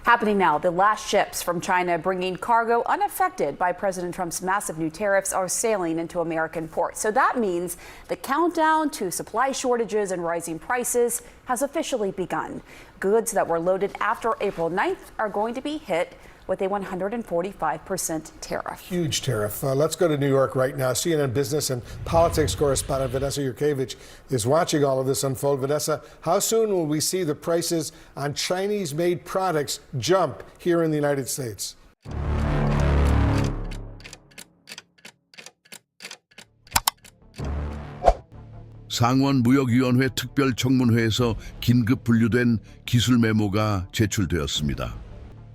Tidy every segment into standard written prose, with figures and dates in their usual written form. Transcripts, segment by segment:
Happening now, the last ships from China bringing cargo unaffected by President Trump's massive new tariffs are sailing into American ports. So that means the countdown to supply shortages and rising prices has officially begun. Goods that were loaded after April 9th are going to be hit with a 145% tariff. Huge tariff. Let's go to New York right now. CNN business and politics correspondent Vanessa Yurkevich is watching all of this unfold. Vanessa, how soon will we see the prices on Chinese-made products jump here in the United States? 상원무역위원회 특별청문회에서 긴급 분류된 기술 메모가 제출되었습니다.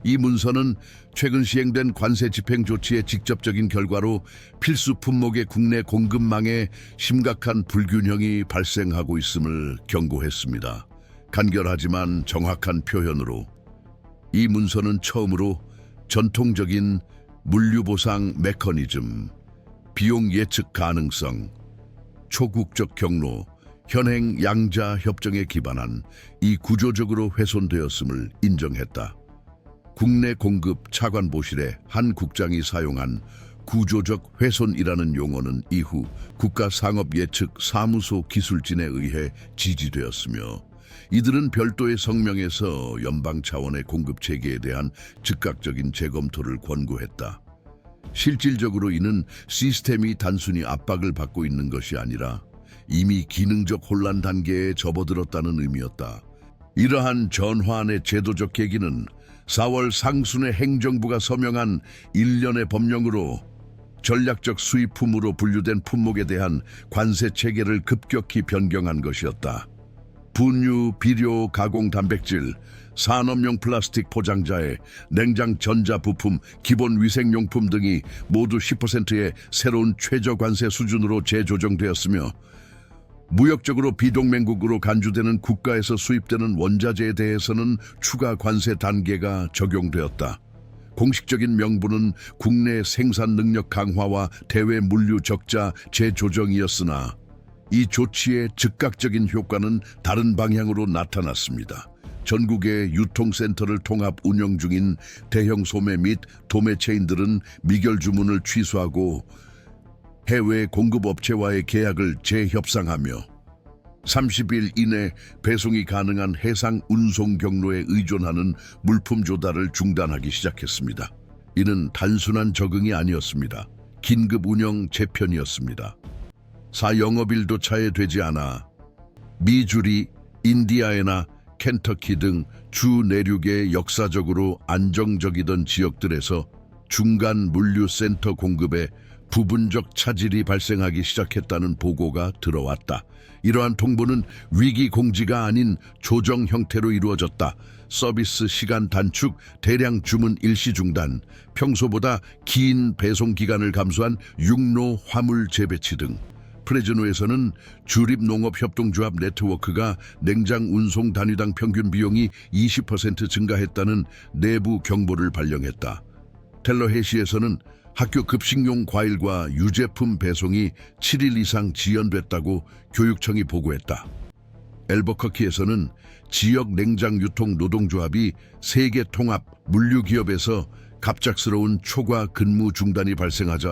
이 문서는 최근 시행된 관세 집행 조치의 직접적인 결과로 필수 품목의 국내 공급망에 심각한 불균형이 발생하고 있음을 경고했습니다. 간결하지만 정확한 표현으로 이 문서는 처음으로 전통적인 물류보상 메커니즘, 비용 예측 가능성, 초국적 경로, 현행 양자 협정에 기반한 이 구조적으로 훼손되었음을 인정했다. 국내 공급 차관보실의 한 국장이 사용한 구조적 훼손이라는 용어는 이후 국가상업예측사무소 기술진에 의해 지지되었으며 이들은 별도의 성명에서 연방 차원의 공급 체계에 대한 즉각적인 재검토를 권고했다. 실질적으로 이는 시스템이 단순히 압박을 받고 있는 것이 아니라 이미 기능적 혼란 단계에 접어들었다는 의미였다. 이러한 전환의 제도적 계기는 4월 상순에 행정부가 서명한 일련의 법령으로 전략적 수입품으로 분류된 품목에 대한 관세 체계를 급격히 변경한 것이었다. 분유, 비료, 가공 단백질, 산업용 플라스틱 포장자에 냉장 전자부품, 기본 위생용품 등이 모두 10%의 새로운 최저 관세 수준으로 재조정되었으며 무역적으로 비동맹국으로 간주되는 국가에서 수입되는 원자재에 대해서는 추가 관세 단계가 적용되었다. 공식적인 명분은 국내 생산 능력 강화와 대외 물류 적자 재조정이었으나 이 조치의 즉각적인 효과는 다른 방향으로 나타났습니다. 전국의 유통센터를 통합 운영 중인 대형 소매 및 도매 체인들은 미결 주문을 취소하고 해외 공급업체와의 계약을 재협상하며 30일 이내 배송이 가능한 해상 운송 경로에 의존하는 물품 조달을 중단하기 시작했습니다. 이는 단순한 적응이 아니었습니다. 긴급 운영 재편이었습니다. 영업일도 차에 되지 않아 미주리, 인디아나, 켄터키 등 주 내륙의 역사적으로 안정적이던 지역들에서 중간 물류센터 공급에 부분적 차질이 발생하기 시작했다는 보고가 들어왔다. 이러한 통보는 위기 공지가 아닌 조정 형태로 이루어졌다. 서비스 시간 단축, 대량 주문 일시 중단, 평소보다 긴 배송 기간을 감수한 육로 화물 재배치 등 프레즈노에서는 주립농업협동조합 네트워크가 냉장 운송 단위당 평균 비용이 20% 증가했다는 내부 경보를 발령했다. 텔러헤시에서는 학교 급식용 과일과 유제품 배송이 7일 이상 지연됐다고 교육청이 보고했다. 엘버커키에서는 지역 냉장 유통 노동조합이 세계 통합 물류기업에서 갑작스러운 초과 근무 중단이 발생하자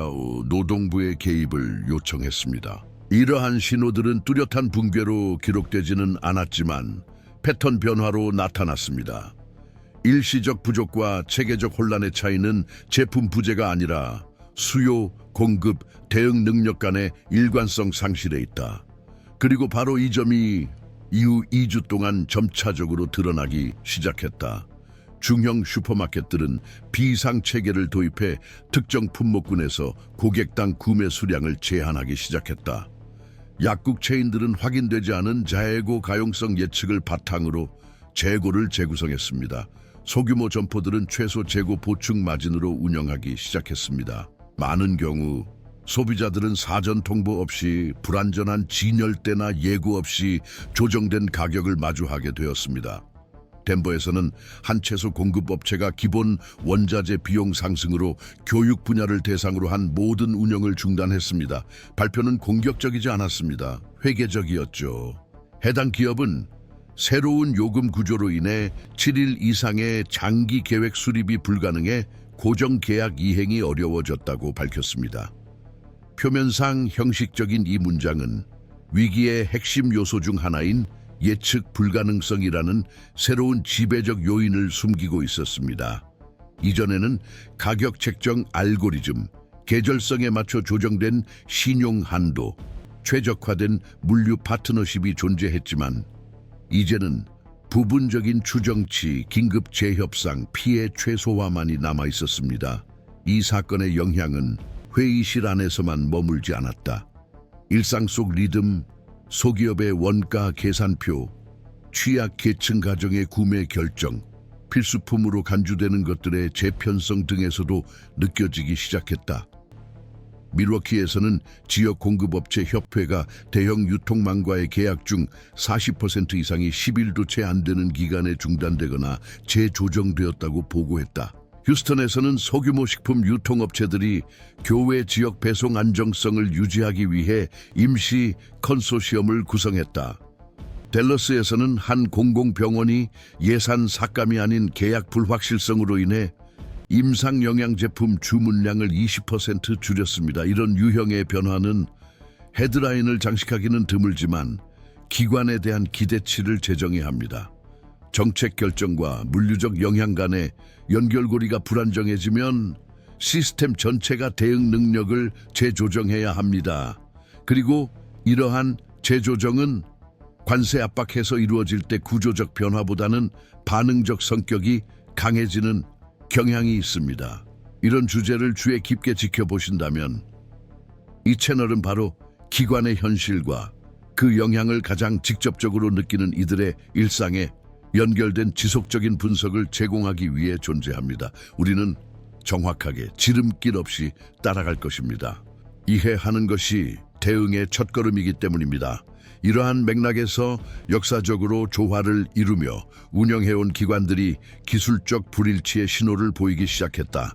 노동부의 개입을 요청했습니다. 이러한 신호들은 뚜렷한 붕괴로 기록되지는 않았지만 패턴 변화로 나타났습니다. 일시적 부족과 체계적 혼란의 차이는 제품 부재가 아니라 수요, 공급, 대응 능력 간의 일관성 상실에 있다. 그리고 바로 이 점이 이후 2주 동안 점차적으로 드러나기 시작했다. 중형 슈퍼마켓들은 비상 체계를 도입해 특정 품목군에서 고객당 구매 수량을 제한하기 시작했다. 약국 체인들은 확인되지 않은 재고 가용성 예측을 바탕으로 재고를 재구성했습니다. 소규모 점포들은 최소 재고 보충 마진으로 운영하기 시작했습니다. 많은 경우 소비자들은 사전 통보 없이 불안전한 진열대나 예고 없이 조정된 가격을 마주하게 되었습니다. 덴버에서는 한 채소 공급업체가 기본 원자재 비용 상승으로 교육 분야를 대상으로 한 모든 운영을 중단했습니다. 발표는 공격적이지 않았습니다. 회계적이었죠. 해당 기업은 새로운 요금 구조로 인해 7일 이상의 장기 계획 수립이 불가능해 고정 계약 이행이 어려워졌다고 밝혔습니다. 표면상 형식적인 이 문장은 위기의 핵심 요소 중 하나인 예측 불가능성이라는 새로운 지배적 요인을 숨기고 있었습니다. 이전에는 가격 책정 알고리즘, 계절성에 맞춰 조정된 신용 한도, 최적화된 물류 파트너십이 존재했지만 이제는 부분적인 추정치, 긴급 재협상, 피해 최소화만이 남아 있었습니다. 이 사건의 영향은 회의실 안에서만 머물지 않았다. 일상 속 리듬, 소기업의 원가 계산표, 취약 계층 가정의 구매 결정, 필수품으로 간주되는 것들의 재편성 등에서도 느껴지기 시작했다. 밀워키에서는 지역 공급업체 협회가 대형 유통망과의 계약 중 40% 이상이 10일도 채 안 되는 기간에 중단되거나 재조정되었다고 보고했다. 휴스턴에서는 소규모 식품 유통업체들이 교외 지역 배송 안정성을 유지하기 위해 임시 컨소시엄을 구성했다. 댈러스에서는 한 공공병원이 예산 삭감이 아닌 계약 불확실성으로 인해 임상영양제품 주문량을 20% 줄였습니다. 이런 유형의 변화는 헤드라인을 장식하기는 드물지만 기관에 대한 기대치를 재정해야 합니다. 정책 결정과 물류적 영향 간의 연결고리가 불안정해지면 시스템 전체가 대응 능력을 재조정해야 합니다. 그리고 이러한 재조정은 관세 압박해서 이루어질 때 구조적 변화보다는 반응적 성격이 강해지는 경향이 있습니다. 이런 주제를 주의 깊게 지켜보신다면 이 채널은 바로 기관의 현실과 그 영향을 가장 직접적으로 느끼는 이들의 일상에 연결된 지속적인 분석을 제공하기 위해 존재합니다. 우리는 정확하게 지름길 없이 따라갈 것입니다. 이해하는 것이 대응의 첫걸음이기 때문입니다. 이러한 맥락에서 역사적으로 조화를 이루며 운영해온 기관들이 기술적 불일치의 신호를 보이기 시작했다.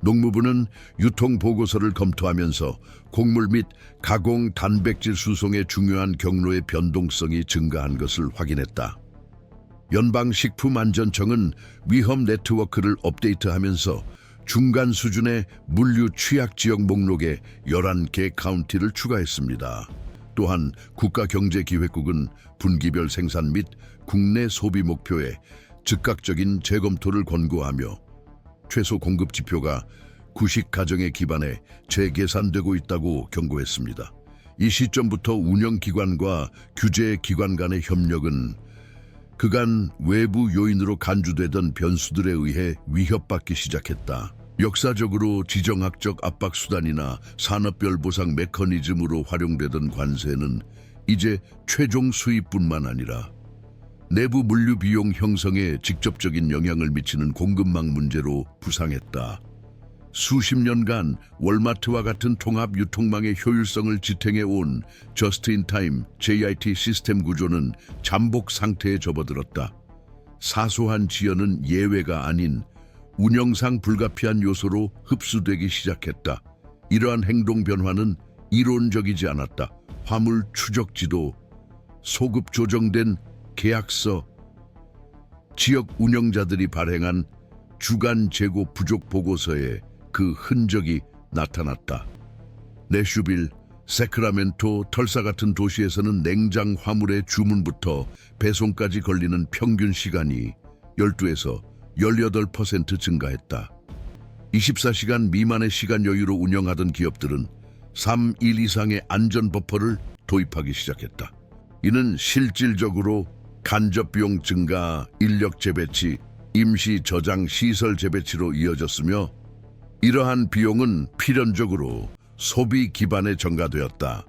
농무부는 유통보고서를 검토하면서 곡물 및 가공 단백질 수송의 중요한 경로의 변동성이 증가한 것을 확인했다. 연방식품안전청은 위험 네트워크를 업데이트하면서 중간 수준의 물류 취약 지역 목록에 11개 카운티를 추가했습니다. 또한 국가경제기획국은 분기별 생산 및 국내 소비 목표에 즉각적인 재검토를 권고하며 최소 공급 지표가 구식 가정에 기반해 재계산되고 있다고 경고했습니다. 이 시점부터 운영기관과 규제기관 간의 협력은 그간 외부 요인으로 간주되던 변수들에 의해 위협받기 시작했다. 역사적으로 지정학적 압박 수단이나 산업별 보상 메커니즘으로 활용되던 관세는 이제 최종 수입뿐만 아니라 내부 물류 비용 형성에 직접적인 영향을 미치는 공급망 문제로 부상했다. 수십 년간 월마트와 같은 통합 유통망의 효율성을 지탱해온 저스트인타임 JIT 시스템 구조는 잠복 상태에 접어들었다. 사소한 지연은 예외가 아닌 운영상 불가피한 요소로 흡수되기 시작했다. 이러한 행동 변화는 이론적이지 않았다. 화물 추적 지도, 소급 조정된 계약서, 지역 운영자들이 발행한 주간 재고 부족 보고서에 그 흔적이 나타났다. 내슈빌, 세크라멘토, 털사 같은 도시에서는 냉장 화물의 주문부터 배송까지 걸리는 평균 시간이 12에서 18% 증가했다. 24시간 미만의 시간 여유로 운영하던 기업들은 3일 이상의 안전 버퍼를 도입하기 시작했다. 이는 실질적으로 간접 비용 증가, 인력 재배치, 임시 저장 시설 재배치로 이어졌으며 이러한 비용은 필연적으로 소비 기반에 전가되었다.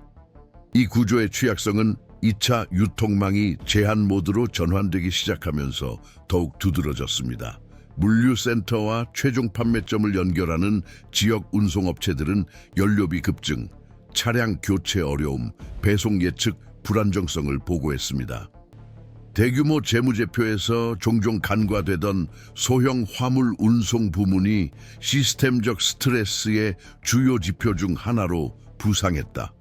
이 구조의 취약성은 2차 유통망이 제한 모드로 전환되기 시작하면서 더욱 두드러졌습니다. 물류센터와 최종 판매점을 연결하는 지역 운송업체들은 연료비 급증, 차량 교체 어려움, 배송 예측 불안정성을 보고했습니다. 대규모 재무제표에서 종종 간과되던 소형 화물 운송 부문이 시스템적 스트레스의 주요 지표 중 하나로 부상했다.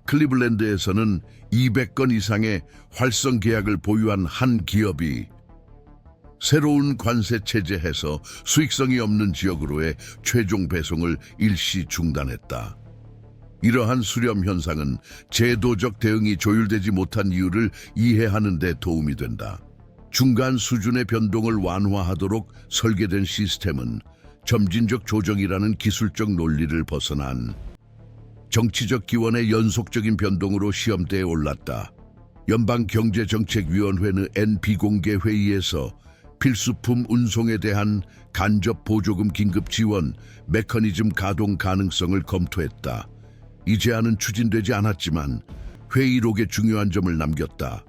클리블랜드에서는 200건 이상의 활성 계약을 보유한 한 기업이 새로운 관세 체제에서 수익성이 없는 지역으로의 최종 배송을 일시 중단했다. 이러한 수렴 현상은 제도적 대응이 조율되지 못한 이유를 이해하는 데 도움이 된다. 중간 수준의 변동을 완화하도록 설계된 시스템은 점진적 조정이라는 기술적 논리를 벗어난 정치적 기원의 연속적인 변동으로 시험대에 올랐다. 연방경제정책위원회는 비공개 회의에서 필수품 운송에 대한 간접 보조금 긴급 지원 메커니즘 가동 가능성을 검토했다. 이 제안은 추진되지 않았지만 회의록에 중요한 점을 남겼다.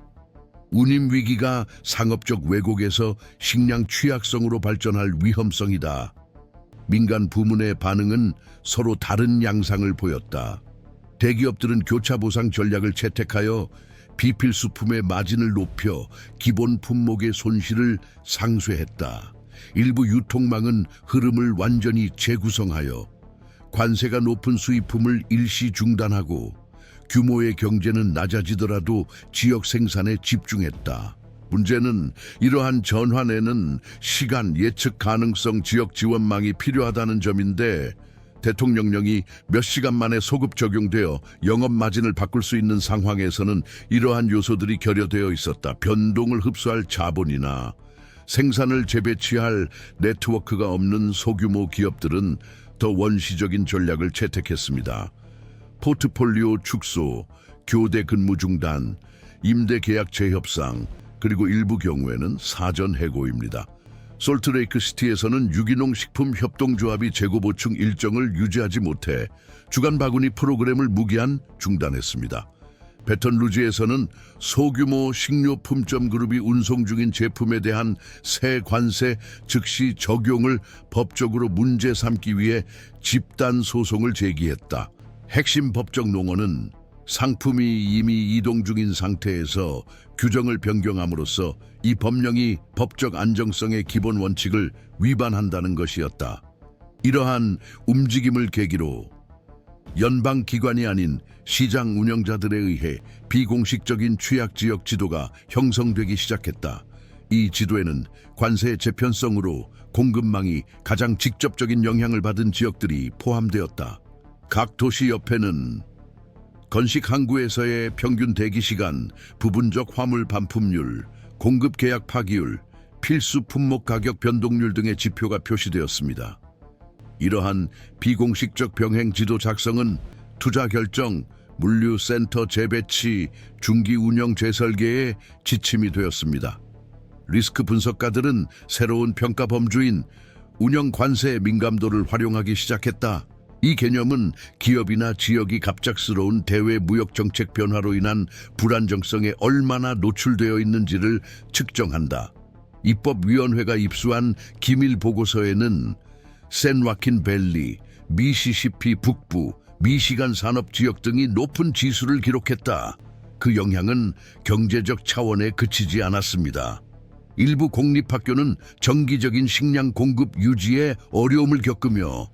운임 위기가 상업적 왜곡에서 식량 취약성으로 발전할 위험성이다. 민간 부문의 반응은 서로 다른 양상을 보였다. 대기업들은 교차 보상 전략을 채택하여 비필수품의 마진을 높여 기본 품목의 손실을 상쇄했다. 일부 유통망은 흐름을 완전히 재구성하여 관세가 높은 수입품을 일시 중단하고 규모의 경제는 낮아지더라도 지역 생산에 집중했다. 문제는 이러한 전환에는 시간, 예측 가능성, 지역 지원망이 필요하다는 점인데 대통령령이 몇 시간 만에 소급 적용되어 영업 마진을 바꿀 수 있는 상황에서는 이러한 요소들이 결여되어 있었다. 변동을 흡수할 자본이나 생산을 재배치할 네트워크가 없는 소규모 기업들은 더 원시적인 전략을 채택했습니다. 포트폴리오 축소, 교대 근무 중단, 임대 계약 재협상, 그리고 일부 경우에는 사전 해고입니다. 솔트레이크 시티에서는 유기농 식품 협동조합이 재고 보충 일정을 유지하지 못해 주간 바구니 프로그램을 무기한 중단했습니다. 배턴루즈에서는 소규모 식료품점 그룹이 운송 중인 제품에 대한 새 관세 즉시 적용을 법적으로 문제 삼기 위해 집단 소송을 제기했다. 핵심 법적 농어는 상품이 이미 이동 중인 상태에서 규정을 변경함으로써 이 법령이 법적 안정성의 기본 원칙을 위반한다는 것이었다. 이러한 움직임을 계기로 연방기관이 아닌 시장 운영자들에 의해 비공식적인 취약지역 지도가 형성되기 시작했다. 이 지도에는 관세 재편성으로 공급망이 가장 직접적인 영향을 받은 지역들이 포함되었다. 각 도시 옆에는 건식 항구에서의 평균 대기시간, 부분적 화물 반품률, 공급 계약 파기율, 필수 품목 가격 변동률 등의 지표가 표시되었습니다. 이러한 비공식적 병행 지도 작성은 투자 결정, 물류센터 재배치, 중기 운영 재설계에 지침이 되었습니다. 리스크 분석가들은 새로운 평가 범주인 운영 관세 민감도를 활용하기 시작했다. 이 개념은 기업이나 지역이 갑작스러운 대외 무역 정책 변화로 인한 불안정성에 얼마나 노출되어 있는지를 측정한다. 입법위원회가 입수한 기밀 보고서에는 샌와킨 밸리, 미시시피 북부, 미시간 산업 지역 등이 높은 지수를 기록했다. 그 영향은 경제적 차원에 그치지 않았습니다. 일부 공립학교는 정기적인 식량 공급 유지에 어려움을 겪으며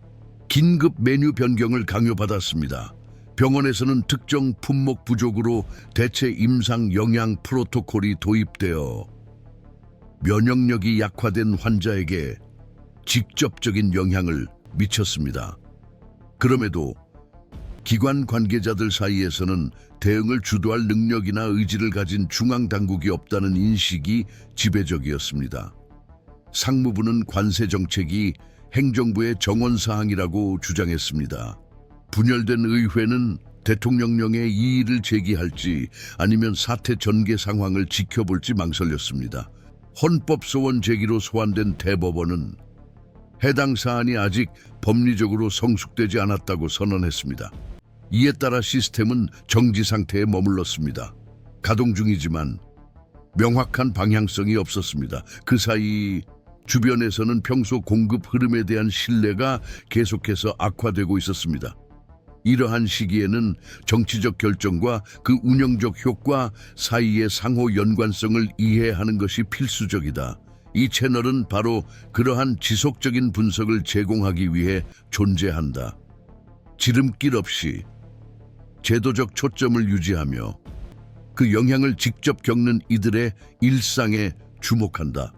긴급 메뉴 변경을 강요받았습니다. 병원에서는 특정 품목 부족으로 대체 임상 영양 프로토콜이 도입되어 면역력이 약화된 환자에게 직접적인 영향을 미쳤습니다. 그럼에도 기관 관계자들 사이에서는 대응을 주도할 능력이나 의지를 가진 중앙당국이 없다는 인식이 지배적이었습니다. 상무부는 관세 정책이 행정부의 정원사항이라고 주장했습니다. 분열된 의회는 대통령령에 이의를 제기할지 아니면 사태 전개 상황을 지켜볼지 망설였습니다. 헌법소원 제기로 소환된 대법원은 해당 사안이 아직 법리적으로 성숙되지 않았다고 선언했습니다. 이에 따라 시스템은 정지 상태에 머물렀습니다. 가동 중이지만 명확한 방향성이 없었습니다. 그 사이 주변에서는 평소 공급 흐름에 대한 신뢰가 계속해서 악화되고 있었습니다. 이러한 시기에는 정치적 결정과 그 운영적 효과 사이의 상호 연관성을 이해하는 것이 필수적이다. 이 채널은 바로 그러한 지속적인 분석을 제공하기 위해 존재한다. 지름길 없이 제도적 초점을 유지하며 그 영향을 직접 겪는 이들의 일상에 주목한다.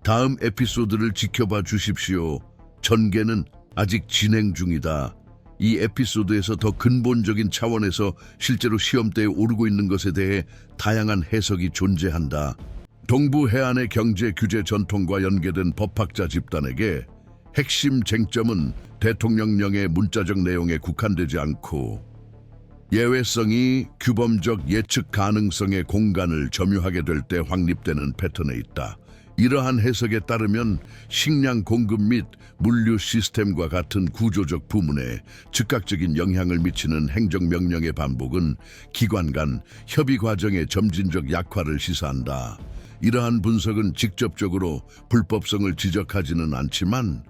다음 에피소드를 지켜봐 주십시오. 전개는 아직 진행 중이다. 이 에피소드에서 더 근본적인 차원에서 실제로 시험대에 오르고 있는 것에 대해 다양한 해석이 존재한다. 동부 해안의 경제 규제 전통과 연계된 법학자 집단에게 핵심 쟁점은 대통령령의 문자적 내용에 국한되지 않고 예외성이 규범적 예측 가능성의 공간을 점유하게 될 때 확립되는 패턴에 있다. 이러한 해석에 따르면 식량 공급 및 물류 시스템과 같은 구조적 부문에 즉각적인 영향을 미치는 행정명령의 반복은 기관 간 협의 과정의 점진적 약화를 시사한다. 이러한 분석은 직접적으로 불법성을 지적하지는 않지만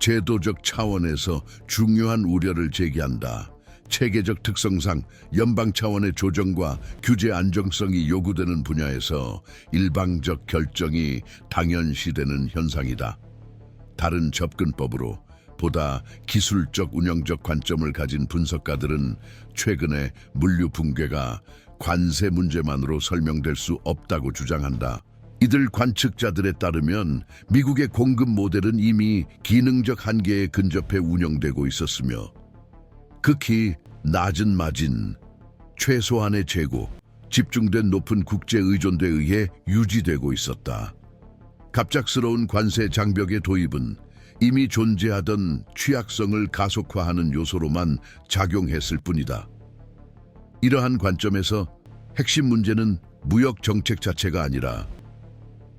제도적 차원에서 중요한 우려를 제기한다. 체계적 특성상 연방 차원의 조정과 규제 안정성이 요구되는 분야에서 일방적 결정이 당연시되는 현상이다. 다른 접근법으로 보다 기술적 운영적 관점을 가진 분석가들은 최근의 물류 붕괴가 관세 문제만으로 설명될 수 없다고 주장한다. 이들 관측자들에 따르면 미국의 공급 모델은 이미 기능적 한계에 근접해 운영되고 있었으며 극히 낮은 마진, 최소한의 재고, 집중된 높은 국제 의존도에 의해 유지되고 있었다. 갑작스러운 관세 장벽의 도입은 이미 존재하던 취약성을 가속화하는 요소로만 작용했을 뿐이다. 이러한 관점에서 핵심 문제는 무역 정책 자체가 아니라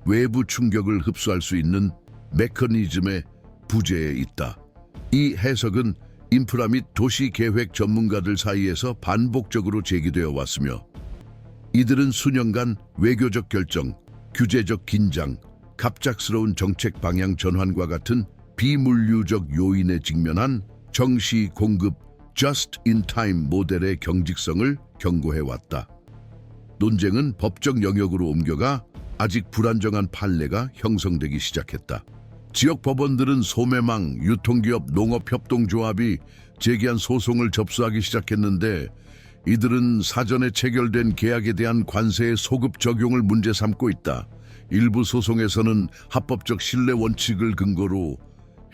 외부 충격을 흡수할 수 있는 메커니즘의 부재에 있다. 이 해석은 인프라 및 도시 계획 전문가들 사이에서 반복적으로 제기되어 왔으며 이들은 수년간 외교적 결정, 규제적 긴장, 갑작스러운 정책 방향 전환과 같은 비물류적 요인에 직면한 정시 공급 just-in-time 모델의 경직성을 경고해왔다. 논쟁은 법적 영역으로 옮겨가 아직 불안정한 판례가 형성되기 시작했다. 지역 법원들은 소매망, 유통기업, 농업협동조합이 제기한 소송을 접수하기 시작했는데 이들은 사전에 체결된 계약에 대한 관세의 소급 적용을 문제 삼고 있다. 일부 소송에서는 합법적 신뢰 원칙을 근거로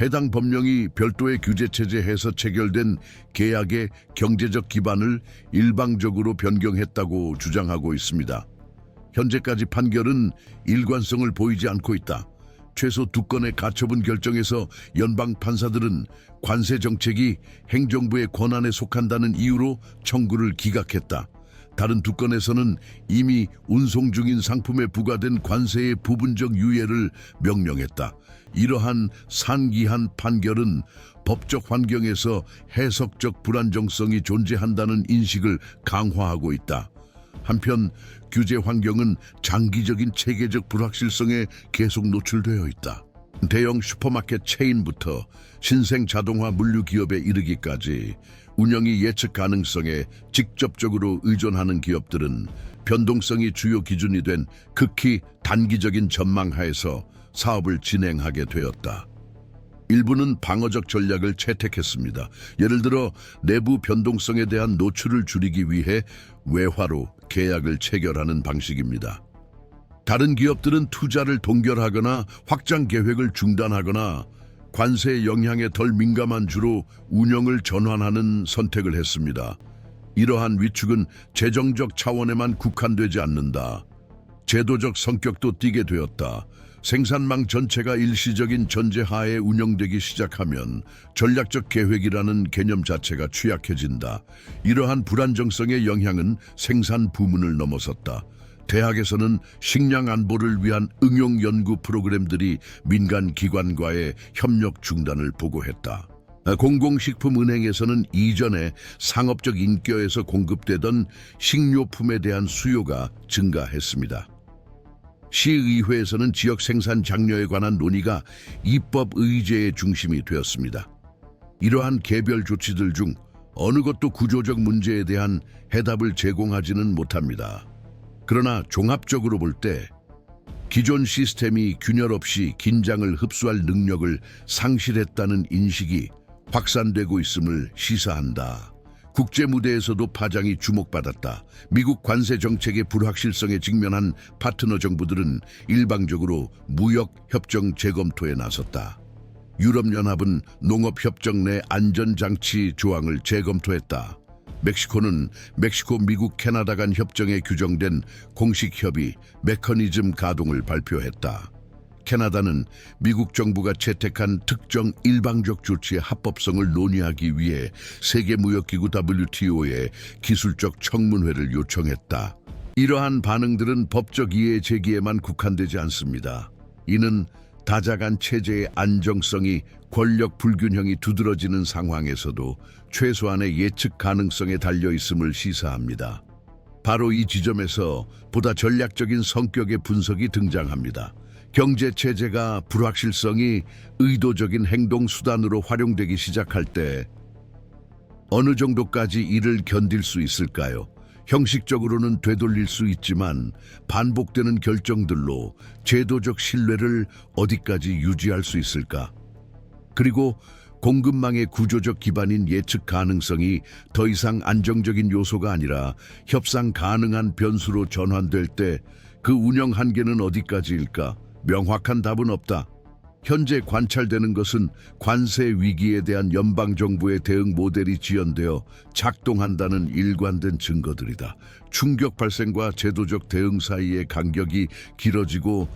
해당 법령이 별도의 규제체제에서 체결된 계약의 경제적 기반을 일방적으로 변경했다고 주장하고 있습니다. 현재까지 판결은 일관성을 보이지 않고 있다. 최소 2건의 가처분 결정에서 연방 판사들은 관세 정책이 행정부의 권한에 속한다는 이유로 청구를 기각했다. 다른 2건에서는 이미 운송 중인 상품에 부과된 관세의 부분적 유예를 명령했다. 이러한 산기한 판결은 법적 환경에서 해석적 불안정성이 존재한다는 인식을 강화하고 있다. 한편 규제 환경은 장기적인 체계적 불확실성에 계속 노출되어 있다. 대형 슈퍼마켓 체인부터 신생 자동화 물류 기업에 이르기까지 운영이 예측 가능성에 직접적으로 의존하는 기업들은 변동성이 주요 기준이 된 극히 단기적인 전망하에서 사업을 진행하게 되었다. 일부는 방어적 전략을 채택했습니다. 예를 들어 내부 변동성에 대한 노출을 줄이기 위해 외화로 계약을 체결하는 방식입니다. 다른 기업들은 투자를 동결하거나 확장 계획을 중단하거나 관세의 영향에 덜 민감한 주로 운영을 전환하는 선택을 했습니다. 이러한 위축은 재정적 차원에만 국한되지 않는다. 제도적 성격도 띠게 되었다. 생산망 전체가 일시적인 전제하에 운영되기 시작하면 전략적 계획이라는 개념 자체가 취약해진다. 이러한 불안정성의 영향은 생산 부문을 넘어섰다. 대학에서는 식량 안보를 위한 응용 연구 프로그램들이 민간 기관과의 협력 중단을 보고했다. 공공식품은행에서는 이전에 상업적 인격에서 공급되던 식료품에 대한 수요가 증가했습니다. 시의회에서는 지역 생산 장려에 관한 논의가 입법 의제의 중심이 되었습니다. 이러한 개별 조치들 중 어느 것도 구조적 문제에 대한 해답을 제공하지는 못합니다. 그러나 종합적으로 볼 때 기존 시스템이 균열 없이 긴장을 흡수할 능력을 상실했다는 인식이 확산되고 있음을 시사한다. 국제 무대에서도 파장이 주목받았다. 미국 관세 정책의 불확실성에 직면한 파트너 정부들은 일방적으로 무역 협정 재검토에 나섰다. 유럽연합은 농업협정 내 안전장치 조항을 재검토했다. 멕시코는 멕시코, 미국, 캐나다 간 협정에 규정된 공식 협의 메커니즘 가동을 발표했다. 캐나다는 미국 정부가 채택한 특정 일방적 조치의 합법성을 논의하기 위해 세계무역기구 WTO에 기술적 청문회를 요청했다. 이러한 반응들은 법적 이해 제기에만 국한되지 않습니다. 이는 다자간 체제의 안정성이 권력 불균형이 두드러지는 상황에서도 최소한의 예측 가능성에 달려 있음을 시사합니다. 바로 이 지점에서 보다 전략적인 성격의 분석이 등장합니다. 경제 체제가 불확실성이 의도적인 행동 수단으로 활용되기 시작할 때 어느 정도까지 이를 견딜 수 있을까요? 형식적으로는 되돌릴 수 있지만 반복되는 결정들로 제도적 신뢰를 어디까지 유지할 수 있을까? 그리고 공급망의 구조적 기반인 예측 가능성이 더 이상 안정적인 요소가 아니라 협상 가능한 변수로 전환될 때 그 운영 한계는 어디까지일까? 명확한 답은 없다. 현재 관찰되는 것은 관세 위기에 대한 연방정부의 대응 모델이 지연되어 작동한다는 일관된 증거들이다. 충격 발생과 제도적 대응 사이의 간격이 길어지고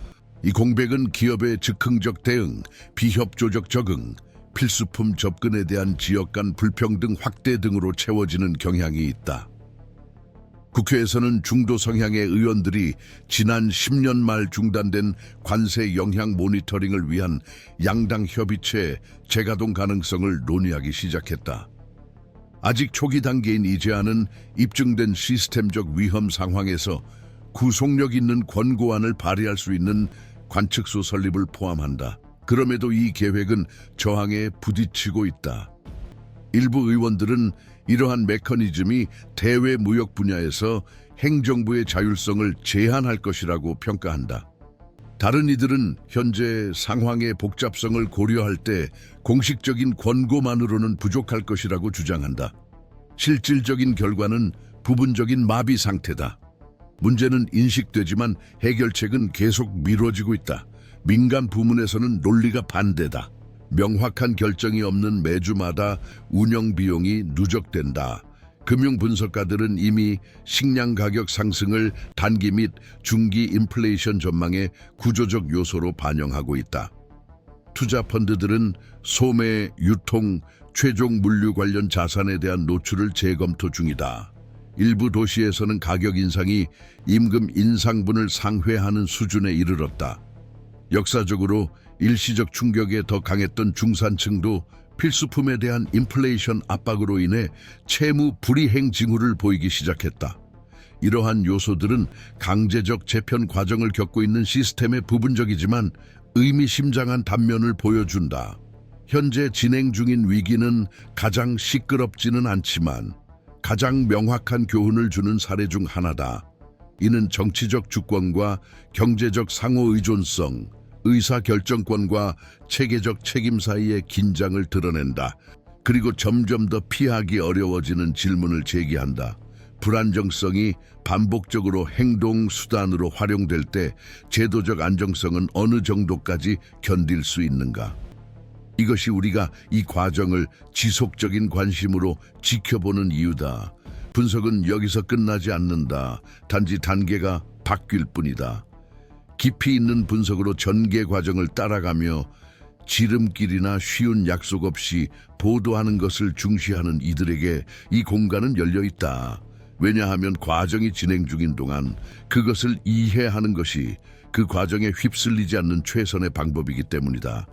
이 공백은 기업의 즉흥적 대응, 비협조적 적응, 필수품 접근에 대한 지역 간 불평등 확대 등으로 채워지는 경향이 있다. 국회에서는 중도 성향의 의원들이 지난 10년 말 중단된 관세 영향 모니터링을 위한 양당 협의체 재가동 가능성을 논의하기 시작했다. 아직 초기 단계인 이 제안은 입증된 시스템적 위험 상황에서 구속력 있는 권고안을 발의할 수 있는 관측소 설립을 포함한다. 그럼에도 이 계획은 저항에 부딪히고 있다. 일부 의원들은 이러한 메커니즘이 대외 무역 분야에서 행정부의 자율성을 제한할 것이라고 평가한다. 다른 이들은 현재 상황의 복잡성을 고려할 때 공식적인 권고만으로는 부족할 것이라고 주장한다. 실질적인 결과는 부분적인 마비 상태다. 문제는 인식되지만 해결책은 계속 미뤄지고 있다. 민간 부문에서는 논리가 반대다. 명확한 결정이 없는 매주마다 운영 비용이 누적된다. 금융 분석가들은 이미 식량 가격 상승을 단기 및 중기 인플레이션 전망의 구조적 요소로 반영하고 있다. 투자 펀드들은 소매, 유통, 최종 물류 관련 자산에 대한 노출을 재검토 중이다. 일부 도시에서는 가격 인상이 임금 인상분을 상회하는 수준에 이르렀다. 역사적으로 일시적 충격에 더 강했던 중산층도 필수품에 대한 인플레이션 압박으로 인해 채무 불이행 징후를 보이기 시작했다. 이러한 요소들은 강제적 재편 과정을 겪고 있는 시스템의 부분적이지만 의미심장한 단면을 보여준다. 현재 진행 중인 위기는 가장 시끄럽지는 않지만 가장 명확한 교훈을 주는 사례 중 하나다. 이는 정치적 주권과 경제적 상호 의존성, 의사결정권과 체계적 책임 사이의 긴장을 드러낸다. 그리고 점점 더 피하기 어려워지는 질문을 제기한다. 불안정성이 반복적으로 행동 수단으로 활용될 때 제도적 안정성은 어느 정도까지 견딜 수 있는가? 이것이 우리가 이 과정을 지속적인 관심으로 지켜보는 이유다. 분석은 여기서 끝나지 않는다. 단지 단계가 바뀔 뿐이다. 깊이 있는 분석으로 전개 과정을 따라가며 지름길이나 쉬운 약속 없이 보도하는 것을 중시하는 이들에게 이 공간은 열려 있다. 왜냐하면 과정이 진행 중인 동안 그것을 이해하는 것이 그 과정에 휩쓸리지 않는 최선의 방법이기 때문이다.